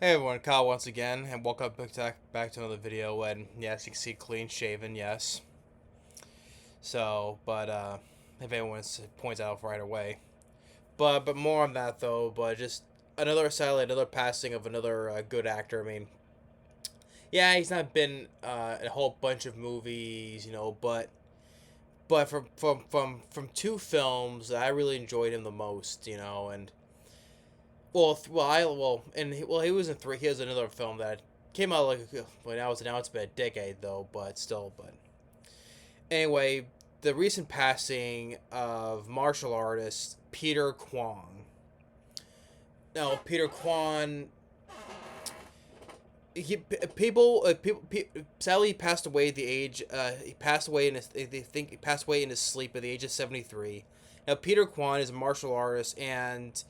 Hey everyone, Kyle once again, and welcome back to another video. And yes, you can see clean shaven, yes. So, if anyone points out right away, but more on that though. But just another passing of another good actor. I mean, yeah, he's not been in a whole bunch of movies, but from two films, I really enjoyed him the most, and he was in three. He has another film that came out now it's been a decade though, but still. But anyway, the recent passing of martial artist Peter Kwong. Now, Peter Kwong, sadly passed away at the age. He passed away in his. They think he passed away in his sleep at the age of 73. Now, Peter Kwong is a martial artist, and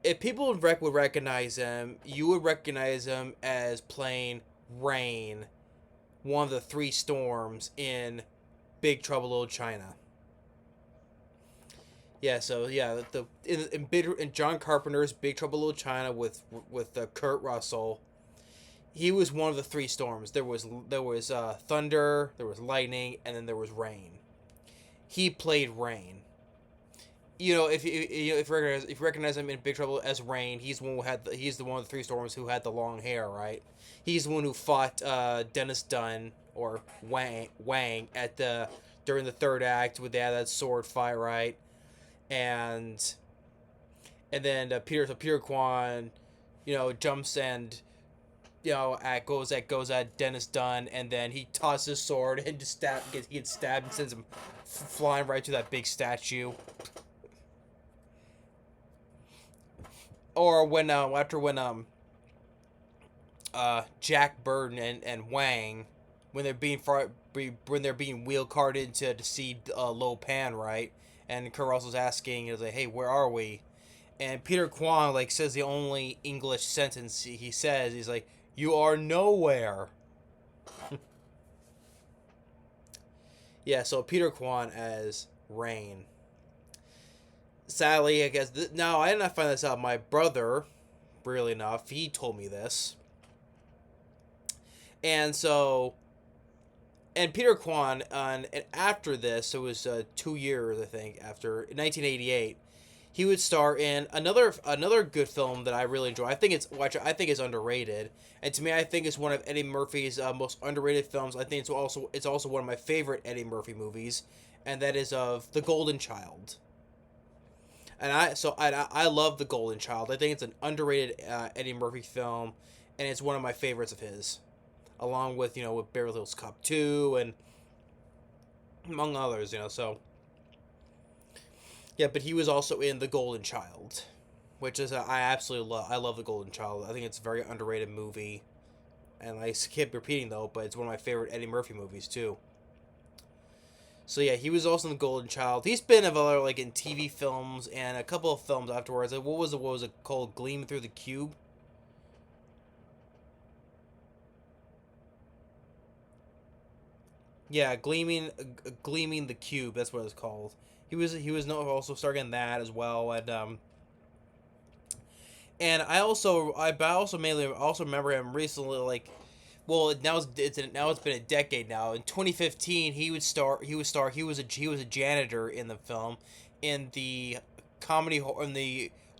if people would recognize him, you would recognize him as playing Rain, one of the three storms in Big Trouble in Little China. Yeah, so yeah, in John Carpenter's Big Trouble in Little China with Kurt Russell, he was one of the three storms. There was thunder, there was lightning, and then there was rain. He played Rain. If you recognize him in Big Trouble as Rain, he's the one of the three storms who had the long hair, right? He's the one who fought Dennis Dunn or Wang at the during the third act with that sword fight, right? And Peter Kwan, jumps and goes at Dennis Dunn, and then he tosses his sword and just gets stabbed and sends him flying right to that big statue. Or Jack Burton and Wang, when they're being wheel carted to see Lo Pan, right? And Kurt Russell's asking, like, "Hey, where are we?" And Peter Kwong says the only English sentence he says. He's like, "You are nowhere." Yeah, so Peter Kwong as Rain. Sadly, I guess now I did not find this out. My brother, really enough, he told me this. And so, and Peter Kwan, and after this, it was 2 years, I think, after 1988, he would star in another good film that I really enjoy. I think it's underrated, and to me, I think it's one of Eddie Murphy's most underrated films. I think it's also one of my favorite Eddie Murphy movies, and that is of The Golden Child. And I love The Golden Child. I think it's an underrated Eddie Murphy film, and it's one of my favorites of his, along with with Beverly Hills Cop 2 and among others. So yeah, but he was also in The Golden Child, which is I absolutely love. I love The Golden Child. I think it's a very underrated movie, and I keep repeating though, but it's one of my favorite Eddie Murphy movies too. So yeah, he was also in The Golden Child. He's been of other in TV films and a couple of films afterwards. What was it called? Gleaming Through the Cube. Yeah, Gleaming the Cube. That's what it's called. He was also starring in that as well, and I also mainly also remember him recently, now it's been a decade now. In 2015, he was a janitor in the film, in the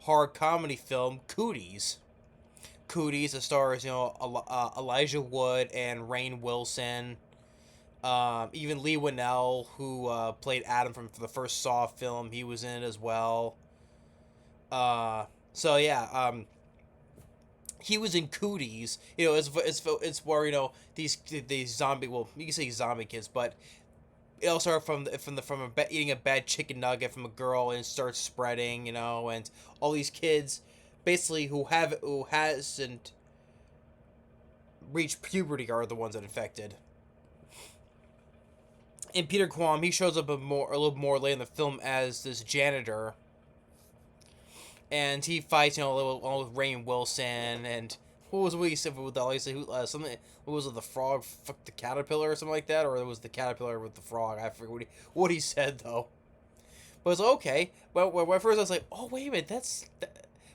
horror comedy film Cooties. Cooties, the stars Elijah Wood and Rainn Wilson. Even Lee Winnell, who played Adam from the first Saw film, he was in it as well. So yeah, he was in Cooties. It's where these zombie. Well, you can say zombie kids, but it all started eating a bad chicken nugget from a girl, and it starts spreading. And all these kids, basically who hasn't reached puberty, are the ones that infected. And Peter Kwong, he shows up a little more late in the film as this janitor, and he fights with Rainn Wilson. And what he said with something? What was it? The frog fucked the caterpillar or something like that, or it was the caterpillar with the frog. I forget what he said though. But it's okay. Well, when I first I was like, oh wait a minute,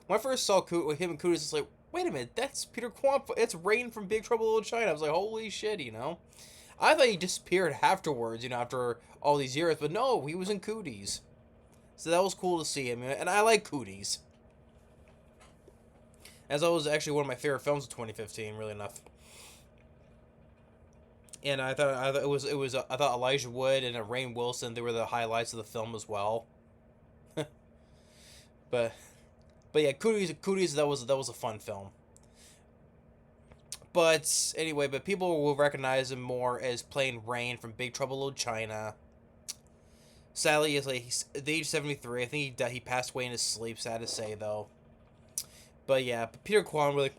when I first saw him and Cooties, it's like, wait a minute, that's Peter Kwong. It's Rain from Big Trouble in Little China. I was like, holy shit, you know. I thought he disappeared afterwards, you know, after all these years, but no, he was in Cooties. So that was cool to see him, and I like Cooties. As that was actually one of my favorite films of 2015, really enough. And I thought I thought Elijah Wood and Rainn Wilson, they were the highlights of the film as well. but but yeah, Cooties that was a fun film. But anyway, but people will recognize him more as playing Rain from Big Trouble in Little China. Sadly, he's at the age 73. I think he passed away in his sleep. Sad to say, though. But yeah, but Peter Kwong really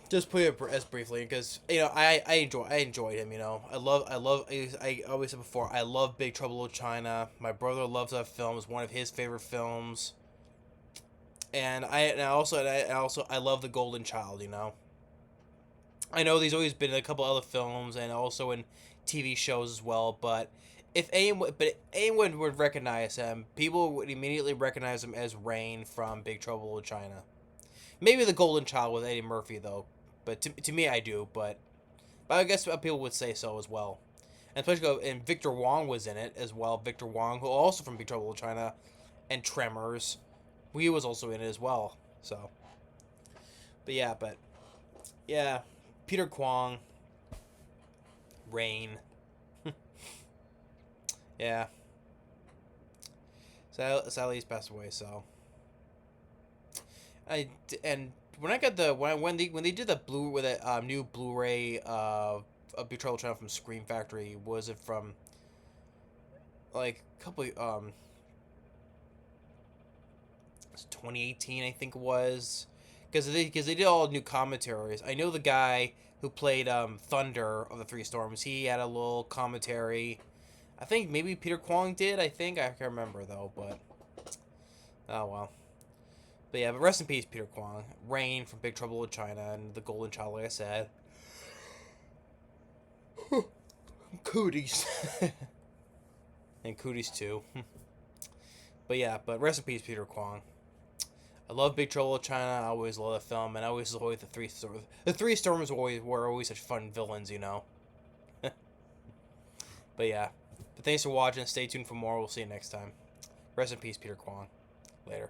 just put it as briefly because you know I enjoyed him. You know I always said before I love Big Trouble in Little China. My brother loves that film. It's one of his favorite films. I love the Golden Child. You know, I know he's always been in a couple other films and also in TV shows as well. But anyone would recognize him, people would immediately recognize him as Rain from Big Trouble in Little China. Maybe the Golden Child with Eddie Murphy though, but to me I do. But I guess people would say so as well. And especially and Victor Wong was in it as well. Victor Wong, who also from Big Trouble in China, and Tremors, he was also in it as well. So, but yeah, Peter Kwong, Rain, yeah. Sadly, he's passed away. So, and when I got the when they did the blue with a new Blu-ray of Big Trouble Channel from Scream Factory, was it from like a couple 2018 I think it was, because they did all new commentaries. I know the guy who played Thunder of the Three Storms, he had a little commentary. I think maybe Peter Kwong did. I think I can't remember though, but oh well. But yeah, but rest in peace, Peter Kwong. Rain from Big Trouble in China and the Golden Child, like I said. Cooties. And Cooties too. But yeah, but rest in peace, Peter Kwong. I love Big Trouble in China. I always love the film, and I always enjoyed the Three Storms. The Three Storms were always such fun villains, you know. But yeah, but thanks for watching. Stay tuned for more. We'll see you next time. Rest in peace, Peter Kwong. Later.